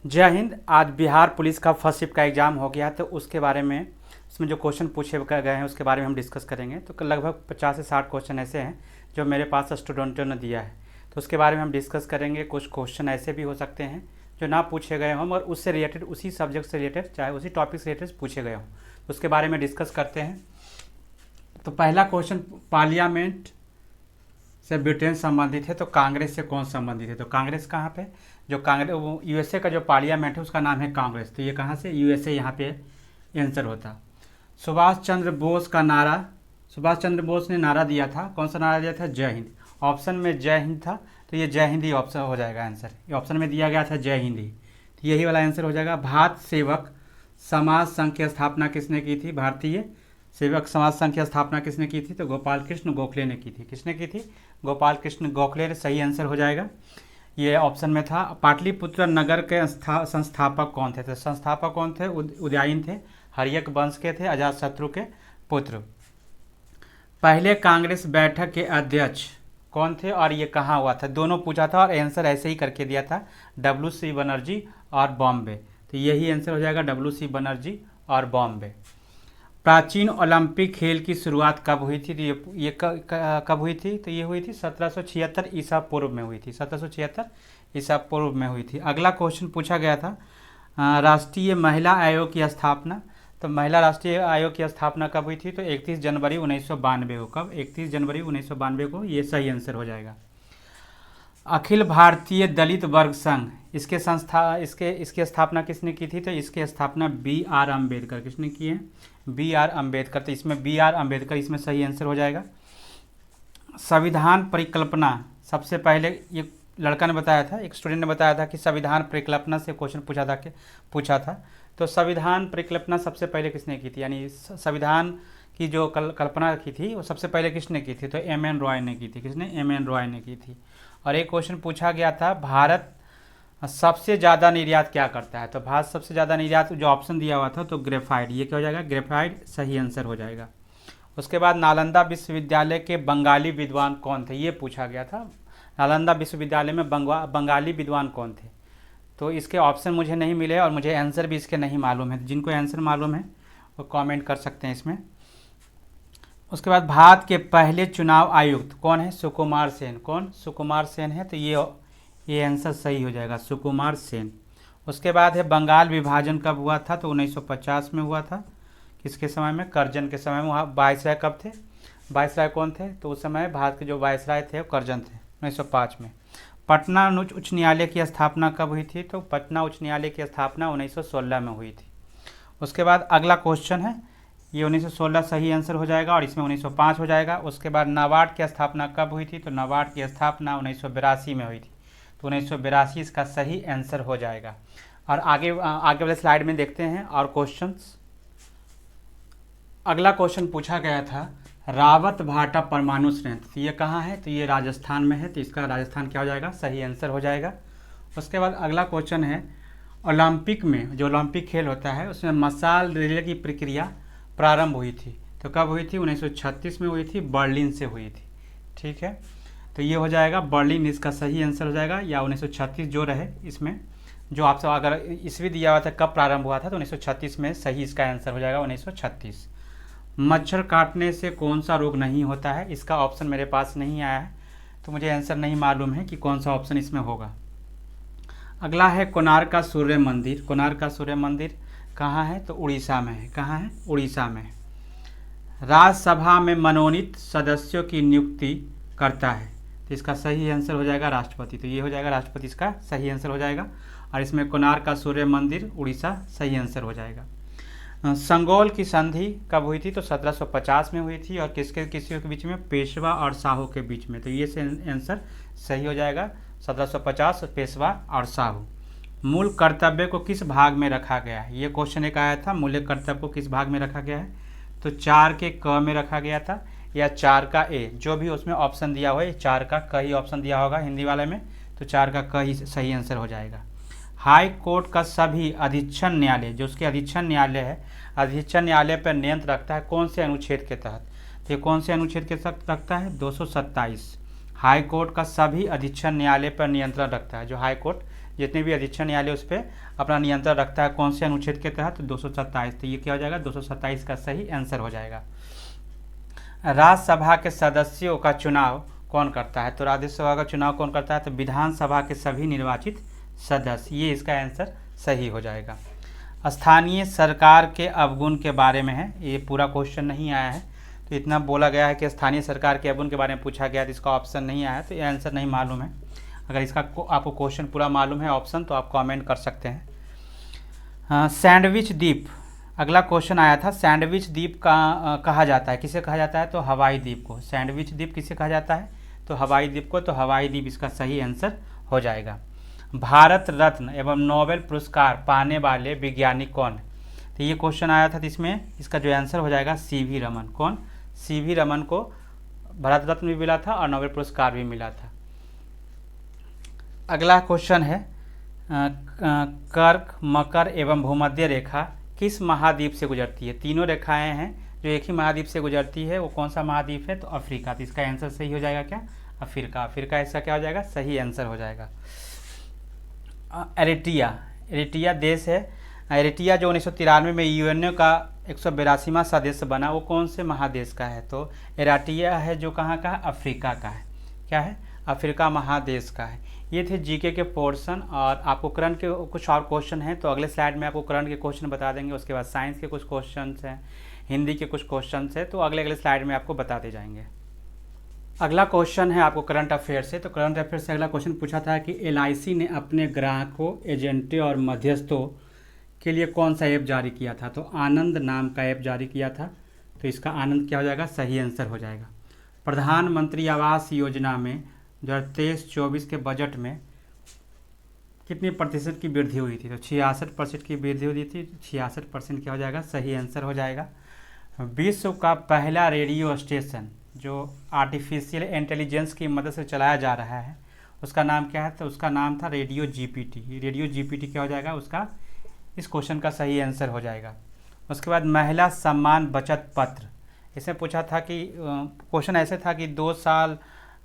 जय हिंद। आज बिहार पुलिस का फर्स्ट शिफ्ट का एग्ज़ाम हो गया, तो उसके बारे में इसमें जो क्वेश्चन पूछे गए हैं उसके बारे में हम डिस्कस करेंगे। तो लगभग 50 से 60 क्वेश्चन ऐसे हैं जो मेरे पास स्टूडेंटों ने दिया है, तो उसके बारे में हम डिस्कस करेंगे। कुछ क्वेश्चन ऐसे भी हो सकते हैं जो ना पूछे गए हों और उससे रिलेटेड, उसी सब्जेक्ट से रिलेटेड, चाहे उसी टॉपिक से रिलेटेड पूछे गए हों, तो उसके बारे में डिस्कस करते हैं। तो पहला क्वेश्चन पार्लियामेंट से ब्रिटेन संबंधित है, तो कांग्रेस से कौन संबंधित है? तो कांग्रेस कहाँ पे, जो कांग्रेस वो यूएसए का जो पार्लियामेंट है उसका नाम है कांग्रेस, तो ये कहाँ से, यूएसए यहाँ पे आंसर होता। सुभाष चंद्र बोस का नारा, सुभाष चंद्र बोस ने नारा दिया था, कौन सा नारा दिया था? जय हिंद। ऑप्शन में जय हिंद था, तो ये जय हिंद ही ऑप्शन हो जाएगा आंसर। ये ऑप्शन में दिया गया था जय हिंद ही, तो यही वाला आंसर हो जाएगा। भारत सेवक समाज संघ की स्थापना किसने की थी? भारतीय सेवक समाज संघ की स्थापना किसने की थी? तो गोपाल कृष्ण गोखले ने की थी। किसने की थी? गोपाल कृष्ण गोखले ने, सही आंसर हो जाएगा। ये ऑप्शन में था। पाटलिपुत्र नगर के संस्थापक कौन थे? तो संस्थापक कौन थे? उदयन थे, हर्यक वंश के थे, अजातशत्रु के पुत्र। पहले कांग्रेस बैठक के अध्यक्ष कौन थे और ये कहाँ हुआ था? दोनों पूछा था और आंसर ऐसे ही करके दिया था, WC बनर्जी और बॉम्बे, तो यही आंसर हो जाएगा, WC बनर्जी और बॉम्बे। प्राचीन ओलंपिक खेल की शुरुआत कब हुई थी? तो ये कब हुई थी? तो ये हुई थी 1776 ईसा पूर्व में हुई थी, 1776 ईसा पूर्व में हुई थी। अगला क्वेश्चन पूछा गया था, राष्ट्रीय महिला आयोग की स्थापना। तो महिला राष्ट्रीय आयोग की स्थापना कब हुई थी? तो 31 जनवरी 1992 को। कब? 31 जनवरी 1992 को, ये सही आंसर हो जाएगा। अखिल भारतीय दलित वर्ग संघ, इसकी स्थापना किसने की थी? तो इसकी स्थापना BR अम्बेडकर, किसने की है? BR अम्बेडकर, तो इसमें BR अम्बेडकर इसमें सही आंसर हो जाएगा। संविधान परिकल्पना सबसे पहले, ये लड़का ने बताया था, एक स्टूडेंट ने बताया था कि संविधान परिकल्पना से क्वेश्चन पूछा था। तो संविधान परिकल्पना सबसे पहले किसने की थी, यानी संविधान की जो कल्पना की थी वो सबसे पहले किसने की थी? तो MN रॉय ने की थी। किसने? MN रॉय ने की थी। और एक क्वेश्चन पूछा गया था, भारत सबसे ज़्यादा निर्यात क्या करता है? तो भारत सबसे ज़्यादा निर्यात, जो ऑप्शन दिया हुआ था, तो ग्रेफाइट, ये क्या हो जाएगा? ग्रेफाइट सही आंसर हो जाएगा। उसके बाद नालंदा विश्वविद्यालय के बंगाली विद्वान कौन थे? ये पूछा गया था, नालंदा विश्वविद्यालय में बंगाली विद्वान कौन थे? तो इसके ऑप्शन मुझे नहीं मिले और मुझे आंसर भी इसके नहीं मालूम है। जिनको आंसर मालूम है वो कमेंट कर सकते हैं इसमें। उसके बाद भारत के पहले चुनाव आयुक्त कौन है? सुकुमार सेन। कौन? सुकुमार सेन है, तो ये आंसर सही हो जाएगा, सुकुमार सेन। उसके बाद है बंगाल विभाजन कब हुआ था? तो 1950 में हुआ था। किसके समय में? करजन के समय में। वहाँ वायसराय कब थे? वायसराय कौन थे? तो उस समय भारत के जो वायसराय थे वो करजन थे, 1905 में। पटना उच्च न्यायालय की स्थापना कब हुई थी? तो पटना उच्च न्यायालय की स्थापना 1916 में हुई थी। उसके बाद अगला क्वेश्चन है, ये 1916 सही आंसर हो जाएगा और इसमें 1905 हो जाएगा। उसके बाद नाबार्ड की स्थापना कब हुई थी? तो नाबार्ड की स्थापना 1982 में हुई थी, तो 1982 इसका सही आंसर हो जाएगा। और आगे वाले स्लाइड में देखते हैं और क्वेश्चंस। अगला क्वेश्चन पूछा गया था, रावत भाटा परमाणु संयंत्र, तो ये कहाँ है? तो ये राजस्थान में है, तो इसका राजस्थान क्या हो जाएगा? सही आंसर हो जाएगा। उसके बाद अगला क्वेश्चन है, ओलंपिक में, जो ओलंपिक खेल होता है उसमें मशाल रिले की प्रक्रिया प्रारंभ हुई थी, तो कब हुई थी? 1936 में हुई थी, बर्लिन से हुई थी। ठीक है, तो ये हो जाएगा बर्लिन, इसका सही आंसर हो जाएगा, या 1936 जो रहे इसमें, जो आपसे अगर ईस्वी दिया हुआ था कब प्रारंभ हुआ था, तो 1936 में सही इसका आंसर हो जाएगा, 1936। मच्छर काटने से कौन सा रोग नहीं होता है? इसका ऑप्शन मेरे पास नहीं आया है, तो मुझे आंसर नहीं मालूम है कि कौन सा ऑप्शन इसमें होगा। अगला है कोणार्क का सूर्य मंदिर। कोणार्क का सूर्य मंदिर कहाँ है? तो उड़ीसा में है। कहाँ है? उड़ीसा में। राज्यसभा में मनोनीत सदस्यों की नियुक्ति करता है, तो इसका सही आंसर हो जाएगा राष्ट्रपति, तो ये हो जाएगा राष्ट्रपति, इसका सही आंसर हो जाएगा। और इसमें कोणार्क का सूर्य मंदिर उड़ीसा सही आंसर हो जाएगा। संगोल की संधि कब हुई थी? तो 1750 में हुई थी, और किसके के बीच में? पेशवा और साहू के बीच में, तो ये आंसर सही हो जाएगा, 1750 पेशवा और साहू। मूल कर्तव्य को किस भाग में रखा गया है? ये क्वेश्चन एक आया था, मूल कर्तव्य को किस भाग में रखा गया है? तो 4 के क में रखा गया था, या 4 का ए, जो भी उसमें ऑप्शन दिया हुआ है, 4 का क ही ऑप्शन दिया होगा हिंदी वाले में, तो 4 का क ही सही आंसर हो जाएगा। हाई कोर्ट का सभी अधीक्षण न्यायालय, जो उसके अधीक्षण न्यायालय है, अधीक्षण न्यायालय पर नियंत्रण रखता है कौन से अनुच्छेद के तहत? तो ये कौन से अनुच्छेद के तहत रखता है? 227। हाई कोर्ट का सभी अधीक्षण न्यायालय पर नियंत्रण रखता है, जो हाई कोर्ट जितने भी अधीक्षण न्यायालय उस पर अपना नियंत्रण रखता है। कौन से अनुच्छेद के तहत? 227। तो ये क्या हो जाएगा? 227 का सही आंसर हो जाएगा। राज्यसभा के सदस्यों का चुनाव कौन करता है? तो राज्यसभा का चुनाव कौन करता है? तो विधानसभा के सभी निर्वाचित सदस्य। ये इसका आंसर सही हो जाएगा। स्थानीय सरकार के अवगुण के बारे में है, ये पूरा क्वेश्चन नहीं आया है, तो इतना बोला गया है कि स्थानीय सरकार के अवगुण के बारे में पूछा गया, तो इसका ऑप्शन नहीं आया, तो ये आंसर नहीं मालूम है। अगर इसका आपको क्वेश्चन पूरा मालूम है ऑप्शन, तो आप कमेंट कर सकते हैं। हाँ, सैंडविच द्वीप, अगला क्वेश्चन आया था। सैंडविच द्वीप का कहा जाता है, किसे कहा जाता है? तो हवाई द्वीप को। सैंडविच द्वीप किसे कहा जाता है? तो हवाई द्वीप को। तो हवाई द्वीप इसका सही आंसर हो जाएगा। भारत रत्न एवं नोबेल पुरस्कार पाने वाले वैज्ञानिक कौन है? तो ये क्वेश्चन आया था, तो इसमें इसका जो आंसर हो जाएगा सीवी रमन। कौन? सीवी रमन को भारत रत्न भी मिला था और नोबेल पुरस्कार भी मिला था। अगला क्वेश्चन है कर्क, मकर एवं भूमध्य रेखा किस महाद्वीप से गुजरती है? तीनों रेखाएं हैं जो एक ही महाद्वीप से गुजरती है, वो कौन सा महाद्वीप है? तो अफ्रीका। तो इसका आंसर सही हो जाएगा क्या? अफ्रीका। अफ्रीका इसका क्या हो जाएगा? सही आंसर हो जाएगा। एरिट्रिया, एरिट्रिया देश है। एरिट्रिया जो 1993 में यूएनओ का 182वां सदस्य बना, वो कौन से महादेश का है? तो एरिट्रिया है जो कहाँ का है? अफ्रीका का है। क्या है? अफ्रीका महादेश का है। ये थे जीके के पोर्शन, और आपको करंट के कुछ और क्वेश्चन हैं, तो अगले स्लाइड में आपको करंट के क्वेश्चन बता देंगे। उसके बाद साइंस के कुछ क्वेश्चन हैं, हिंदी के कुछ क्वेश्चन हैं, तो अगले स्लाइड में आपको बताते जाएंगे। अगला क्वेश्चन है आपको करंट अफेयर से। तो करंट अफेयर से अगला क्वेश्चन पूछा था कि एलआईसी ने अपने ग्राहकों, एजेंटों और मध्यस्थों के लिए कौन सा ऐप जारी किया था? तो आनंद नाम का ऐप जारी किया था। तो इसका आनंद क्या हो जाएगा? सही आंसर हो जाएगा। प्रधानमंत्री आवास योजना में 2023-24 के बजट में कितने प्रतिशत की वृद्धि हुई थी? तो 66% की वृद्धि हुई थी। 66% क्या हो जाएगा? सही आंसर हो जाएगा। विश्व का पहला रेडियो स्टेशन जो आर्टिफिशियल इंटेलिजेंस की मदद से चलाया जा रहा है, उसका नाम क्या है? तो उसका नाम था रेडियो जीपीटी। रेडियो जीपीटी क्या हो जाएगा? उसका इस क्वेश्चन का सही आंसर हो जाएगा। उसके बाद महिला सम्मान बचत पत्र, इसमें पूछा था कि क्वेश्चन ऐसे था कि 2 साल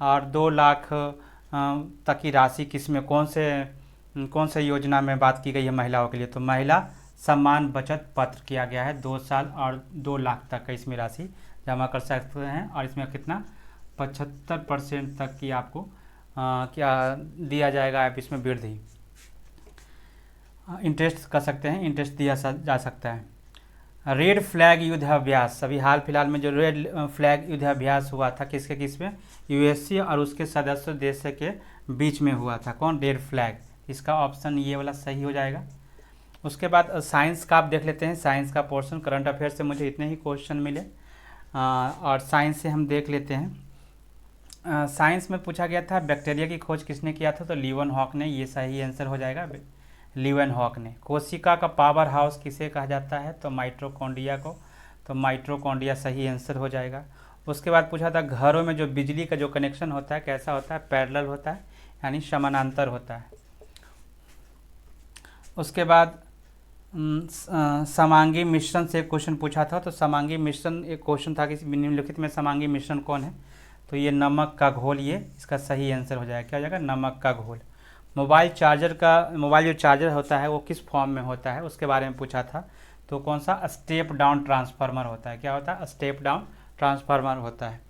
और 2 लाख तक की राशि किस में, कौन से योजना में बात की गई है महिलाओं के लिए? तो महिला सम्मान बचत पत्र किया गया है। 2 साल और 2 लाख तक का इसमें राशि जमा कर सकते हैं, और इसमें कितना 75% तक की आपको क्या दिया जाएगा? आप इसमें वृद्धि इंटरेस्ट कर सकते हैं, इंटरेस्ट दिया जा सकता है। रेड फ्लैग युद्धाभ्यास, अभी हाल फिलहाल में जो रेड फ्लैग युद्धाभ्यास हुआ था, किसके किस में? यूएसए और उसके सदस्य देश के बीच में हुआ था। कौन? Red flag. इसका ऑप्शन ये वाला सही हो जाएगा। उसके बाद साइंस का आप देख लेते हैं, साइंस का पोर्शन। करंट अफेयर से मुझे इतने ही क्वेश्चन मिले, और साइंस से हम देख लेते हैं। साइंस में पूछा गया था बैक्टीरिया की खोज किसने किया था? तो लीवनहॉक ने। ये सही आंसर हो जाएगा, लीवनहॉक ने। कोशिका का पावर हाउस किसे कहा जाता है? तो माइटोकॉन्ड्रिया को। तो माइटोकॉन्ड्रिया सही आंसर हो जाएगा। उसके बाद पूछा था घरों में जो बिजली का जो कनेक्शन होता है कैसा होता है? पैरेलल होता है, यानी समानांतर होता है। उसके बाद समांगी मिश्रण से क्वेश्चन पूछा था। तो समांगी मिश्रण एक क्वेश्चन था कि निम्नलिखित में समांगी मिश्रण कौन है? तो ये नमक का घोल, ये इसका सही आंसर हो जाएगा। क्या हो जाएगा? नमक का घोल। मोबाइल जो चार्जर होता है वो किस फॉर्म में होता है, उसके बारे में पूछा था। तो कौन सा? स्टेप डाउन ट्रांसफार्मर होता है। क्या होता है? स्टेप डाउन ट्रांसफार्मर होता है।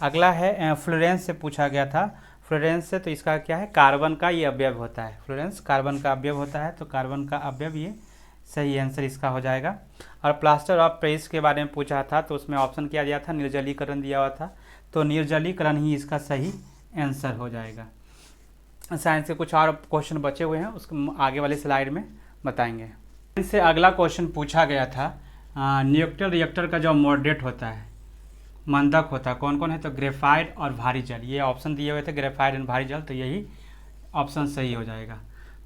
अगला है फ्लोरेंस से पूछा गया था। फ्लोरेंस से तो इसका क्या है? कार्बन का ये अवयव होता है। फ्लोरेंस कार्बन का अवयव होता है, तो कार्बन का अवयव ये सही आंसर इसका हो जाएगा। और प्लास्टर ऑफ पेरिस के बारे में पूछा था, तो उसमें ऑप्शन क्या दिया था? निर्जलीकरण दिया हुआ था। तो निर्जलीकरण ही इसका सही आंसर हो जाएगा। साइंस के कुछ और क्वेश्चन बचे हुए हैं, उसको आगे वाले स्लाइड में बताएंगे। इससे अगला क्वेश्चन पूछा गया था न्यूक्लियर रिएक्टर का जो मॉडरेट होता है, मंदक होता है, कौन कौन है? तो ग्रेफाइट और भारी जल। ये ऑप्शन दिए हुए थे, ग्रेफाइट एंड भारी जल, तो यही ऑप्शन सही हो जाएगा।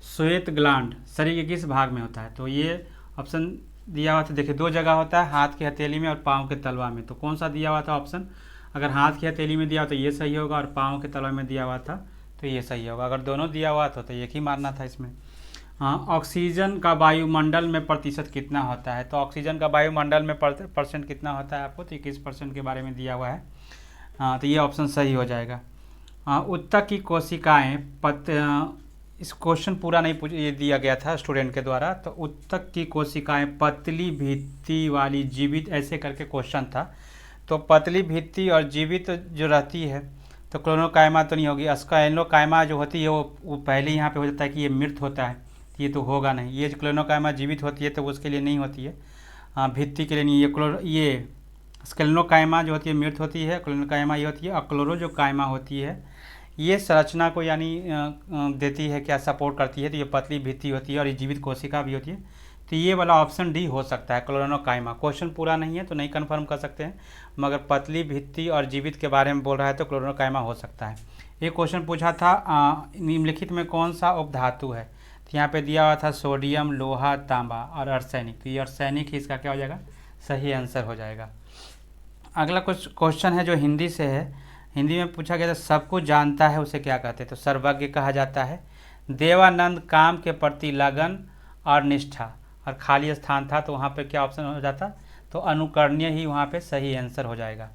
श्वेत ग्लैंड शरीर के किस भाग में होता है? तो ये ऑप्शन दिया हुआ था, देखिए 2 जगह होता है, हाथ की हथेली में और पाँव के तलवा में। तो कौन सा दिया हुआ था ऑप्शन? अगर हाथ की हथेली में दिया हो तो ये सही होगा, और पाँव के तलवा में दिया हुआ था तो ये सही होगा। अगर दोनों दिया हुआ था तो एक ही मारना था इसमें। ऑक्सीजन का वायुमंडल में प्रतिशत कितना होता है? तो ऑक्सीजन का वायुमंडल में परसेंट कितना होता है आपको? तो 21% के बारे में दिया हुआ है। तो ये ऑप्शन सही हो जाएगा। उत्तक की कोशिकाएं इस क्वेश्चन पूरा नहीं ये दिया गया था स्टूडेंट के द्वारा। तो उत्तक की कोशिकाएं पतली भित्ति वाली जीवित, ऐसे करके क्वेश्चन था। तो पतली भित्ति और जीवित जो रहती है तो क्लोनोकाइमा तो नहीं होगी। स्काइलोकाइमा जो होती है वो पहले यहाँ पे हो जाता है कि ये मृत होता है, ये तो होगा नहीं। ये जो क्लोनोकाइमा जीवित होती है तो उसके लिए नहीं होती है, भित्ति के लिए नहीं। ये स्केलेनोकाइमा जो होती है मृत होती है, क्लोनोकाइमा ये होती है। अक्लोरो जो काइमा होती है ये संरचना को यानी देती है, क्या सपोर्ट करती है। तो ये पतली भित्ति होती है और ये जीवित कोशिका भी होती है। तो ये वाला ऑप्शन डी हो सकता है, क्लोनोकाइमा। क्वेश्चन पूरा नहीं है तो नहीं कंफर्म कर सकते हैं, मगर पतली भित्ति और जीवित के बारे में बोल रहा है तो क्लोनोकाइमा हो सकता है। एक क्वेश्चन पूछा था निम्नलिखित में कौन सा उपधातु है। तो यहाँ पे दिया हुआ था सोडियम, लोहा, तांबा और अर्सेनिक। तो ये अर्सेनिक ही इसका क्या हो जाएगा, सही आंसर हो जाएगा। अगला कुछ क्वेश्चन है जो हिंदी से है। हिंदी में पूछा गया था सब कुछ जानता है उसे क्या कहते हैं। तो सर्वज्ञ कहा जाता है। देवानंद काम के प्रति लगन और निष्ठा, और खाली स्थान था तो वहाँ पे क्या ऑप्शन हो जाता, तो अनुकरणीय ही वहाँ पे सही आंसर हो जाएगा।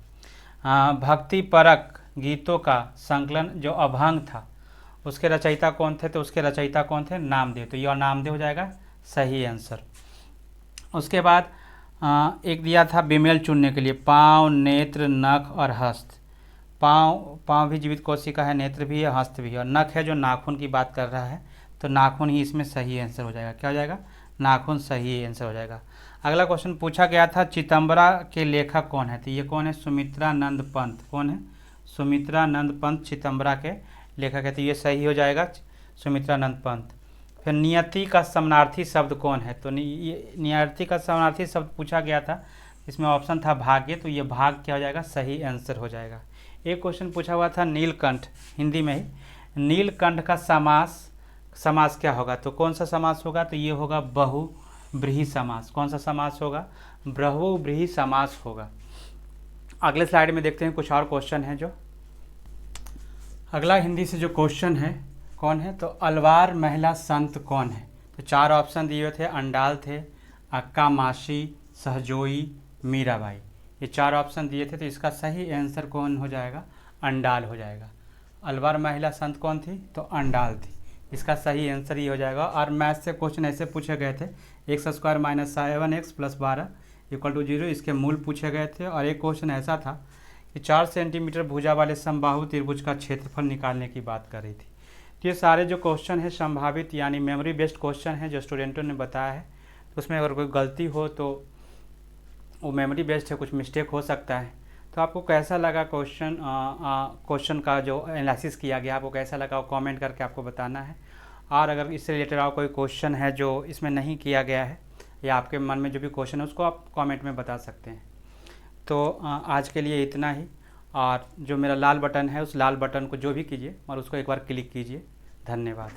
भक्ति परक गीतों का संकलन जो अभंग था उसके रचयिता कौन थे। तो उसके रचयिता कौन थे, नामदेव। तो ये नामदेव हो जाएगा सही आंसर। उसके बाद एक दिया था बिमेल चुनने के लिए, पाँव, नेत्र, नख और हस्त। पाँव भी जीवित कोशिका है, नेत्र भी है, हस्त भी है, और नख है जो नाखून की बात कर रहा है। तो नाखून ही इसमें सही आंसर हो जाएगा। क्या हो जाएगा, नाखून सही आंसर हो जाएगा। अगला क्वेश्चन पूछा गया था चितंबरा के लेखक कौन है। तो ये कौन है, सुमित्रानंद पंत। कौन है, सुमित्रानंद पंत चितंबरा के लेखक है। तो ये सही हो जाएगा, सुमित्रानंद पंत। फिर नियति का समानार्थी शब्द कौन है। तो नियति का समानार्थी शब्द पूछा गया था, इसमें ऑप्शन था भाग्य। तो ये भाग क्या हो जाएगा, सही आंसर हो जाएगा। एक क्वेश्चन पूछा हुआ था नीलकंठ, हिंदी में ही। नीलकंठ का समास क्या होगा। तो कौन सा समास होगा, तो ये होगा बहुब्रीहि समास। कौन सा समास होगा, बहुब्रीहि समास होगा। अगले स्लाइड में देखते हैं कुछ और क्वेश्चन है जो। अगला हिंदी से जो क्वेश्चन है कौन है, तो अलवार महिला संत कौन है। तो 4 ऑप्शन दिए हुए थे, अंडाल थे, अक्का मासी, सहजोई, मीराबाई। ये 4 ऑप्शन दिए थे। तो इसका सही आंसर कौन हो जाएगा, अंडाल हो जाएगा। अलवार महिला संत कौन थी, तो अंडाल थी। इसका सही आंसर ये हो जाएगा। और मैथ से क्वेश्चन ऐसे पूछे गए थे, x² - 7x + 12 = 0, इसके मूल पूछे गए थे। और एक क्वेश्चन ऐसा था कि 4 सेंटीमीटर भुजा वाले समबाहु त्रिभुज का क्षेत्रफल निकालने की बात कर रही थी। तो ये सारे जो क्वेश्चन है संभावित यानी मेमोरी बेस्ड क्वेश्चन है जो स्टूडेंटों ने बताया है। तो उसमें अगर कोई गलती हो तो वो मेमोरी बेस्ड है, कुछ मिस्टेक हो सकता है। तो आपको कैसा लगा क्वेश्चन का जो एनालिसिस किया गया, आपको कैसा लगा वो कमेंट करके आपको बताना है। और अगर इससे रिलेटेड और कोई क्वेश्चन है जो इसमें नहीं किया गया है या आपके मन में जो भी क्वेश्चन है उसको आप कमेंट में बता सकते हैं। तो आज के लिए इतना ही। और जो मेरा लाल बटन है उस लाल बटन को जो भी कीजिए और उसको एक बार क्लिक कीजिए। धन्यवाद।